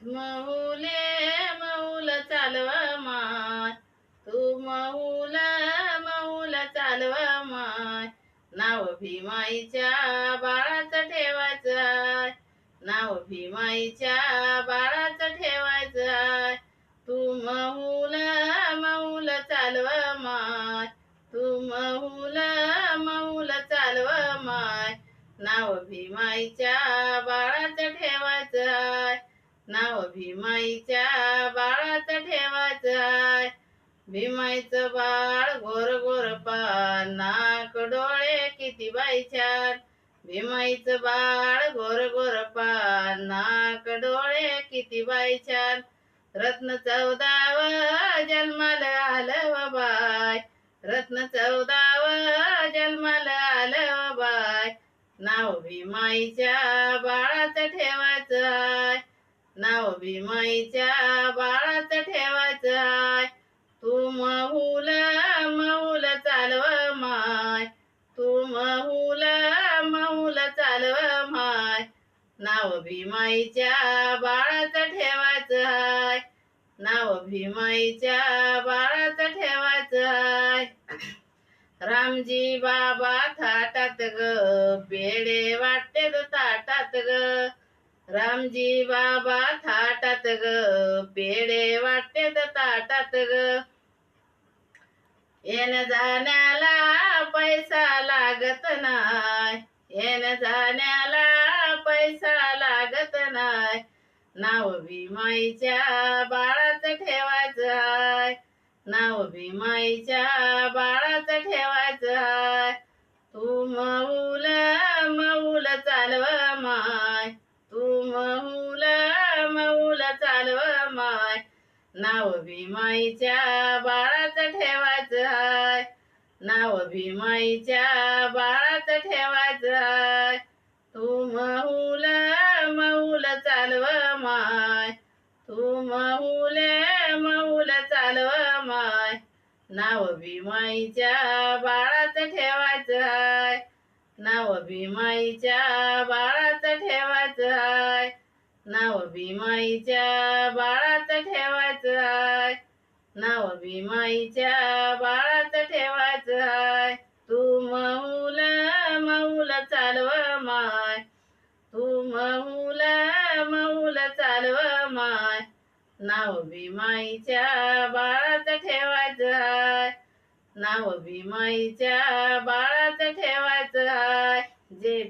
महुले मऊल चालव माय, तू मऊल चालव माय. नाव भीमाईच्या बाळाचं ठेवायचं आहे, नाव भीमाईच्या बाळाचं ठेवायचं आहे. तू मऊल चालव माय, तू मऊल चालव माय. नाव भीमाईच्या बाळाचं ठेवायचं आहे, नाव भीमाईच्या बाळाचं ठेवायचं आहे. भीमाईचं बाळ गोर गोर पान, नाक डोळे किती बाई छान. भीमाईचं बाळ गोर गोर पान, नाक डोळे किती बाई छान. रत्न 14व जन्माला आलं व बाय, रत्न 14व जन्माला आलं व बाय. नाव भीमाईच्या बाळाचं ठेवायचं आहे, नाव भीमाईच्या बाळाचं ठेवायचं आहे. तू मऊल चालव माय, तू मऊल चालव माय. नाव भीमाईच्या बाळाचं ठेवायचं आहे, नाव भीमाईच्या बाळाचं ठेवायचं आहे. रामजी बाबा थाटात ग, पेढे वाटते ताटात ग. रामजी बाबा थाटात ग, पेढे वाटते ताटात ग. येण जाण्याला पैसा लागत नाय, येण जाण्याला पैसा लागत नाय. नाव भीमाईच्या बाळाचं ठेवायचं आहे, नाव भीमाईच्या बाळाचं ठेवायचं आहे. तू मऊल चालव माय, तू मऊल चालव माय. नाव भीमाईच्या बाळाचं ठेवायचं आहे, नाव भीमाईच्या बाळाचं ठेवायचं आहे. तू मऊल चालव माय, तू मऊल चालव माय. नाव भीमाईच्या बाळाचं ठेवायचं आहे, नाव भीमाईच्या बाळाचं ठेवायचं आहे. नाव भीमाईच्या बाळाचं ठेवायचं आहे, नाव भीमाईच्या बाळाचं ठेवायचं आहे. तू मऊल चालव माय, तू मऊल चालव माय. नाव भीमाईच्या बाळाचं ठेवायचं आहे, नाव भीमाईच्या बाळाचं ठेवायचं आहे. जय